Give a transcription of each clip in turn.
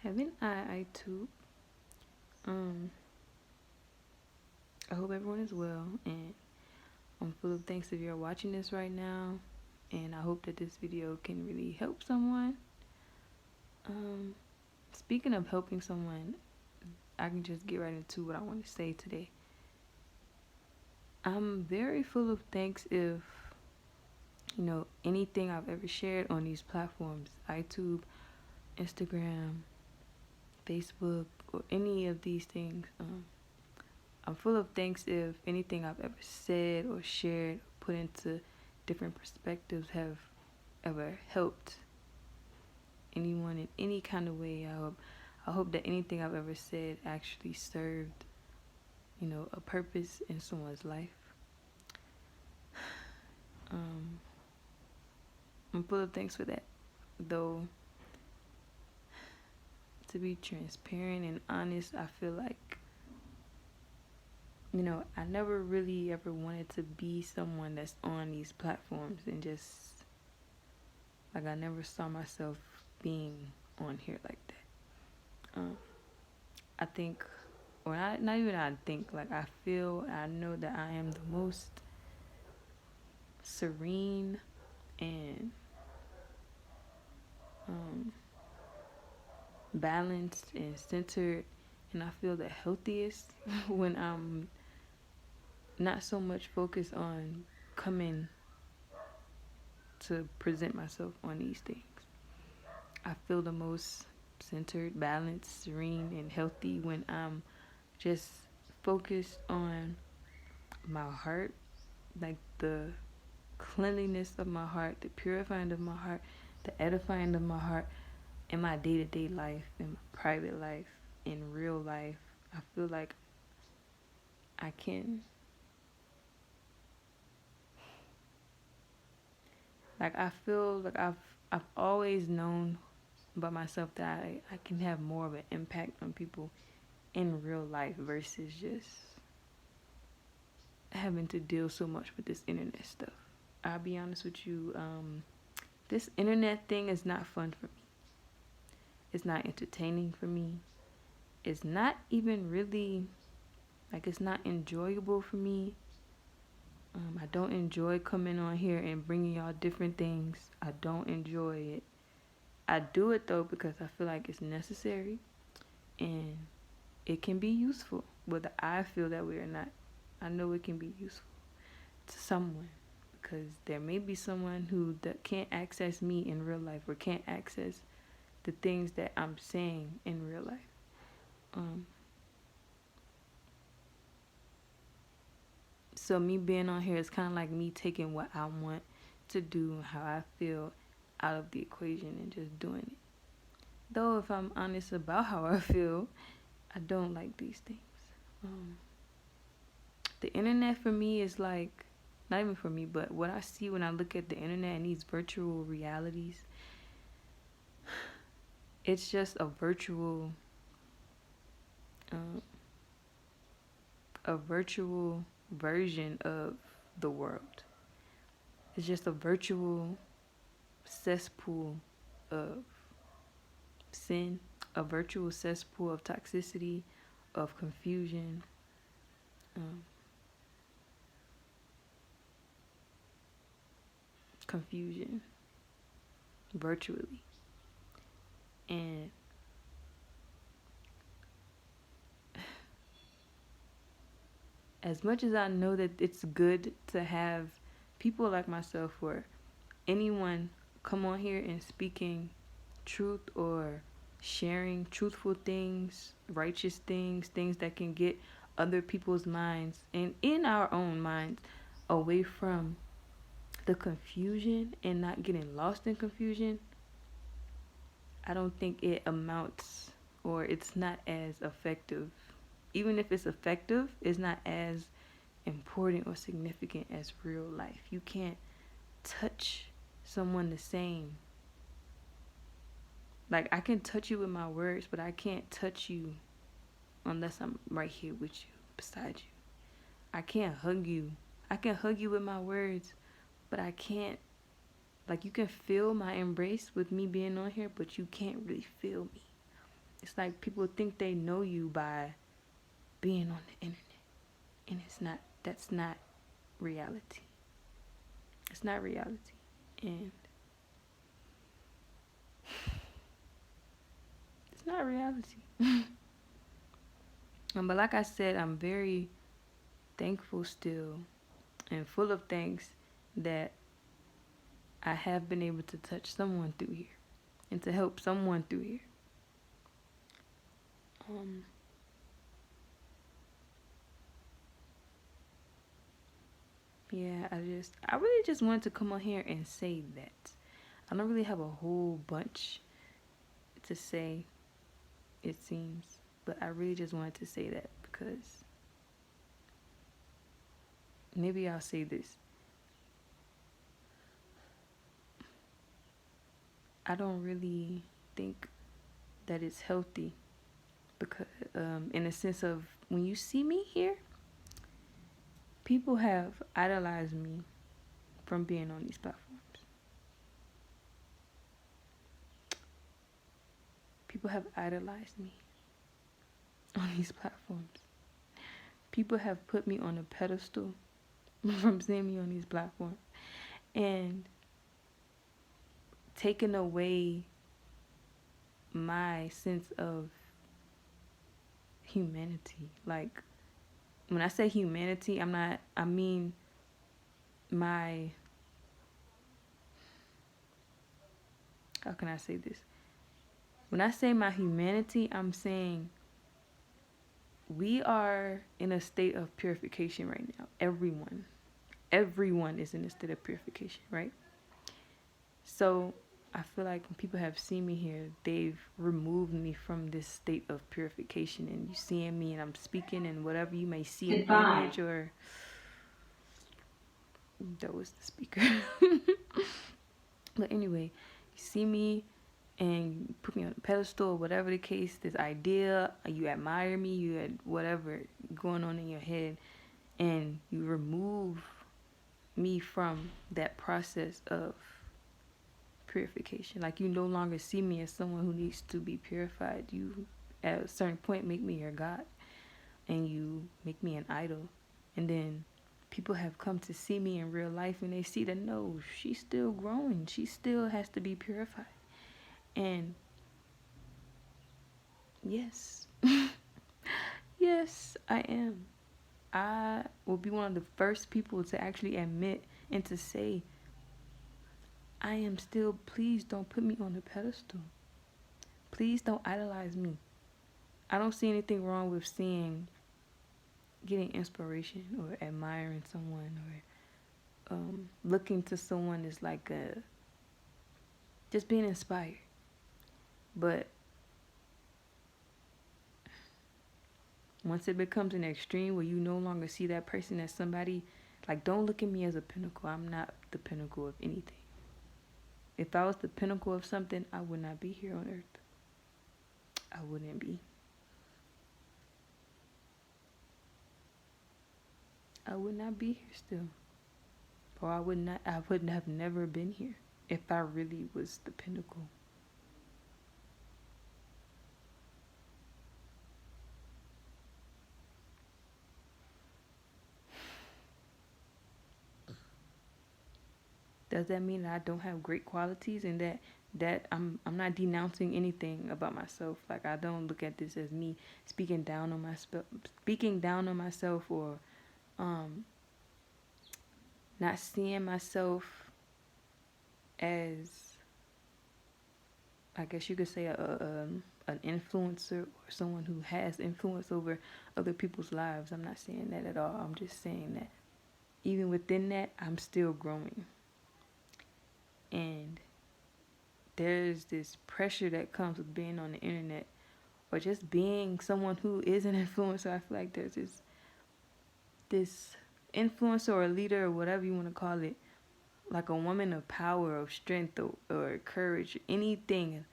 Haven't I too? Um, I hope everyone is well, and I'm full of thanks if you're watching this right now, and I hope that this video can really help someone. Um, Speaking of helping someone, I can just get right into what I want to say today. I'm very full of thanks if anything I've ever shared on these platforms, YouTube, Instagram, Facebook, or any of these things. I'm full of thanks if anything I've ever said or shared, put into different perspectives, have ever helped anyone in any kind of way. I hope that anything I've ever said actually served, a purpose in someone's life. Um, I'm full of thanks for that. Though, to be transparent and honest, I feel like, I never really ever wanted to be someone that's on these platforms, and just like I never saw myself being on here like that. I think, or not even I think, like I know that I am the most serene and balanced and centered, and I feel the healthiest when I'm not so much focused on coming to present myself on these things. I feel the most centered, balanced, serene, and healthy when I'm just focused on my heart, like the cleanliness of my heart, the purifying of my heart, the edifying of my heart in my day-to-day life, in my private life, in real life. I feel like I can, like I feel like I've always known about myself that I can have more of an impact on people in real life versus just having to deal so much with this internet stuff. I'll be honest with you, this internet thing is not fun for me. It's not entertaining for me. It's not even really, like, it's not enjoyable for me. I don't enjoy coming on here and bringing y'all different things. I don't enjoy it. I do it though because I feel like it's necessary and it can be useful. Whether I feel that way or not, I know it can be useful to someone, because there may be someone who that can't access me in real life or can't access the things that I'm saying in real life. So me being on here is kind of like me taking what I want to do and how I feel out of the equation and just doing it. Though if I'm honest about how I feel, I don't like these things. The internet for me is like, not even for me, but what I see when I look at the internet and these virtual realities, it's just um, a virtual version of the world. It's just a virtual cesspool of sin, a virtual cesspool of toxicity, of confusion, um, confusion virtually. And as much as I know that it's good to have people like myself or anyone come on here and speaking truth or sharing truthful things, righteous things, things that can get other people's minds and in our own minds away from the confusion and not getting lost in confusion, I don't think it amounts, or it's not as effective. Even if it's effective, it's not as important or significant as real life. You can't touch someone the same. Like, I can touch you with my words, but I can't touch you unless I'm right here with you, beside you. I can't hug you. I can hug you with my words, but I can't, like, you can feel my embrace with me being on here, but you can't really feel me. It's like people think they know you by being on the internet. And that's not reality. It's not reality. And it's not reality. But like I said, I'm very thankful still and full of thanks that I have been able to touch someone through here and to help someone through here. Yeah, I really just wanted to come on here and say that. I don't really have a whole bunch to say, it seems, but I really just wanted to say that because maybe I'll say this. I don't really think that it's healthy because, in a sense of when you see me here, people have idolized me from being on these platforms. People have idolized me on these platforms. People have put me on a pedestal from seeing me on these platforms and taken away my sense of humanity. Like, when I say humanity, I mean my, how can I say this? When I say my humanity, I'm saying we are in a state of purification right now. Everyone is in a state of purification, right? So I feel like when people have seen me here, they've removed me from this state of purification. And you seeing me and I'm speaking and whatever you may see an image or... That was the speaker. But anyway, you see me and you put me on a pedestal or whatever the case, this idea, you admire me, you had whatever going on in your head, and you remove me from that process of purification. Like, you no longer see me as someone who needs to be purified. You, at a certain point, make me your God, and you make me an idol. And then people have come to see me in real life and they see that no, she's still growing. She still has to be purified. And yes, yes, I am. I will be one of the first people to actually admit and to say, I am still, please don't put me on a pedestal. Please don't idolize me. I don't see anything wrong with getting inspiration or admiring someone or looking to someone as like just being inspired. But once it becomes an extreme where you no longer see that person as somebody, like, don't look at me as a pinnacle. I'm not the pinnacle of anything. If I was the pinnacle of something, I would not be here on earth. I wouldn't be. I would not be here still. Or I would have never been here if I really was the pinnacle. Does that mean that I don't have great qualities and that I'm not denouncing anything about myself? Like, I don't look at this as me speaking down on myself or not seeing myself as, I guess you could say, an influencer or someone who has influence over other people's lives. I'm not saying that at all. I'm just saying that even within that, I'm still growing. And there's this pressure that comes with being on the internet or just being someone who is an influencer. I feel like there's this influencer or leader or whatever you want to call it, like a woman of power, of strength, or courage, anything.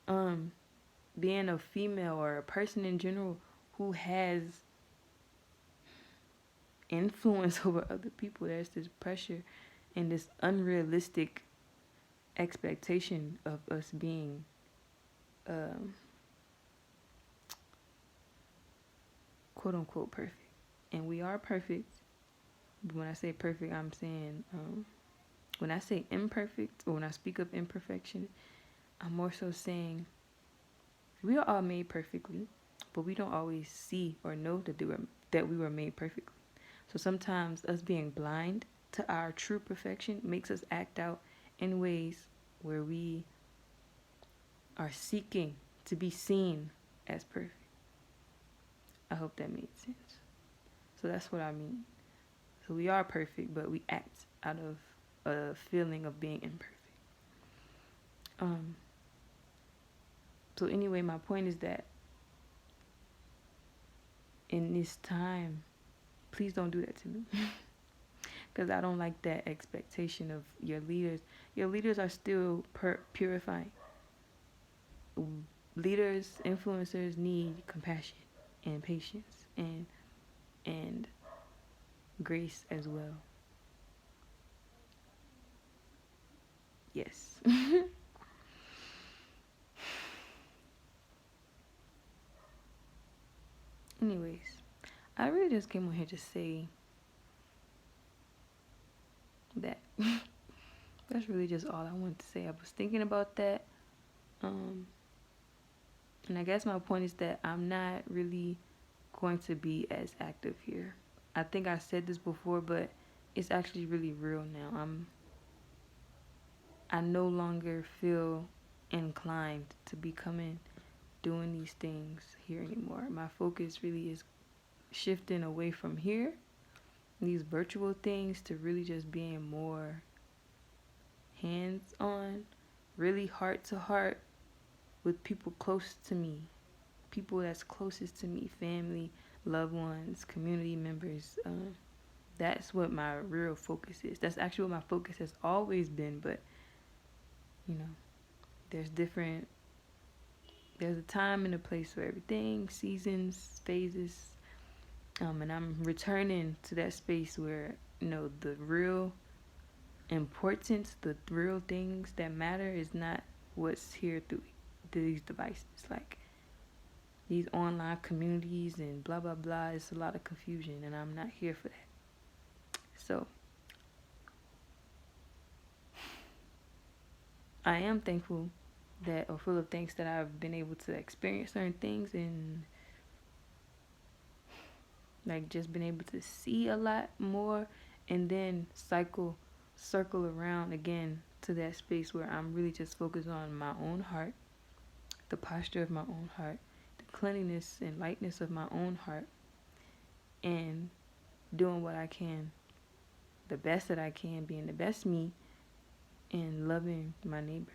Being a female or a person in general who has influence over other people, there's this pressure and this unrealistic expectation of us being quote unquote perfect. And we are perfect. But when I say perfect, I'm saying, when I say imperfect, or when I speak of imperfection, I'm more so saying we are all made perfectly, but we don't always see or know that we were made perfectly. So sometimes us being blind to our true perfection makes us act out in ways where we are seeking to be seen as perfect. I hope that made sense. So that's what I mean. So we are perfect, but we act out of a feeling of being imperfect. So anyway, my point is that in this time, please don't do that to me. Because I don't like that expectation of your leaders. Your leaders are still purifying. Leaders, influencers need compassion and patience and grace as well. Yes. Anyways, I really just came on here to say that. That's really just all I wanted to say. I was thinking about that. And I guess my point is that I'm not really going to be as active here. I think I said this before, but it's actually really real now. I no longer feel inclined to be doing these things here anymore. My focus really is shifting away from here, these virtual things, to really just being more hands-on, really heart to heart with people close to me, people that's closest to me, family, loved ones, community members. That's what my real focus is. That's actually what my focus has always been, but you know, there's a time and a place for everything, seasons, phases, and I'm returning to that space where, the real importance, the real things that matter is not what's here through these devices. Like these online communities and blah blah blah, it's a lot of confusion, and I'm not here for that. So I am thankful or full of thanks that I've been able to experience certain things, and like just been able to see a lot more, and then circle around again to that space where I'm really just focused on my own heart, the posture of my own heart, the cleanliness and lightness of my own heart, and doing what I can, the best that I can, being the best me, and loving my neighbors,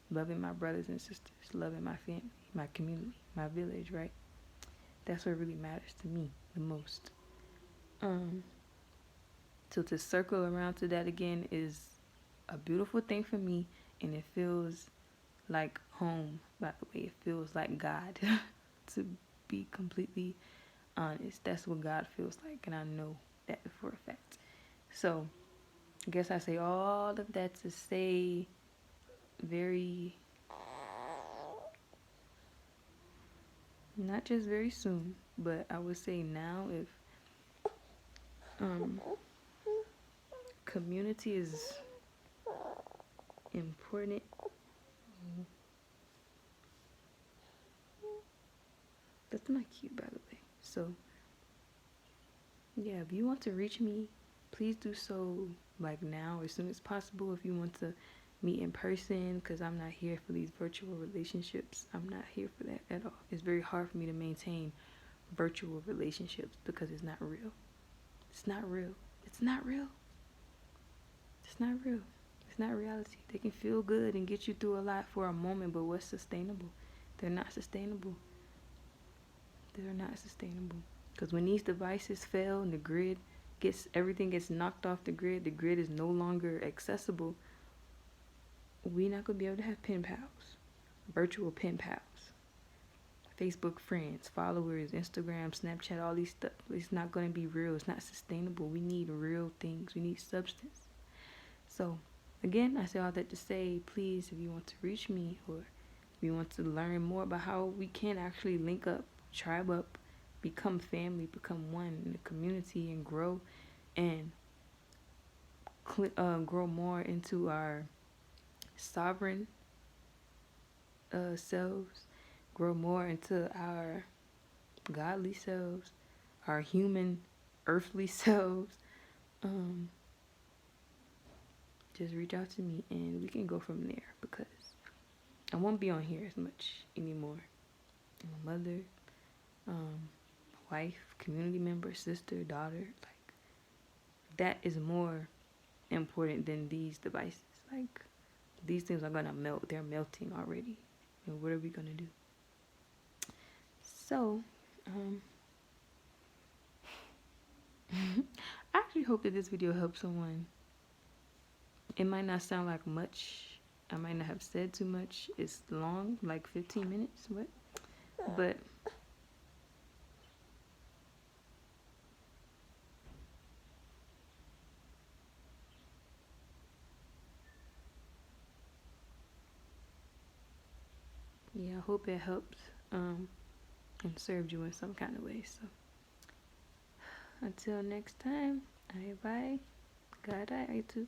loving my brothers and sisters, loving my family, my community, my village, right? That's what really matters to me the most. So to circle around to that again is a beautiful thing for me, and it feels like home, by the way. It feels like God. To be completely honest, that's what God feels like, and I know that for a fact. So I guess I say all of that to say not just very soon, but I would say now, if community is important. That's my cue, by the way. So yeah, if you want to reach me, please do so like now, as soon as possible. If you want to meet in person, because I'm not here for these virtual relationships. I'm not here for that at all. It's very hard for me to maintain virtual relationships because it's not real. It's not real. It's not real. It's not real. It's not reality. They can feel good and get you through a lot for a moment, but what's sustainable? They're not sustainable. They're not sustainable. Because when these devices fail and everything gets knocked off the grid is no longer accessible, we're not going to be able to have pen pals, virtual pen pals, Facebook friends, followers, Instagram, Snapchat, all these stuff. It's not going to be real. It's not sustainable. We need real things. We need substance. So again, I say all that to say, please, if you want to reach me, or if you want to learn more about how we can actually link up, tribe up, become family, become one in the community, and grow and grow more into our sovereign selves, grow more into our godly selves, our human, earthly selves. Just reach out to me and we can go from there, because I won't be on here as much anymore. My mother, wife, community member, sister, daughter, like that is more important than these devices. Like these things are gonna melt. They're melting already. And what are we gonna do? So, I actually hope that this video helps someone. It might not sound like much. I might not have said too much. It's long, like 15 minutes. What? But yeah, I hope it helped and served you in some kind of way. So until next time, bye bye. God, I too.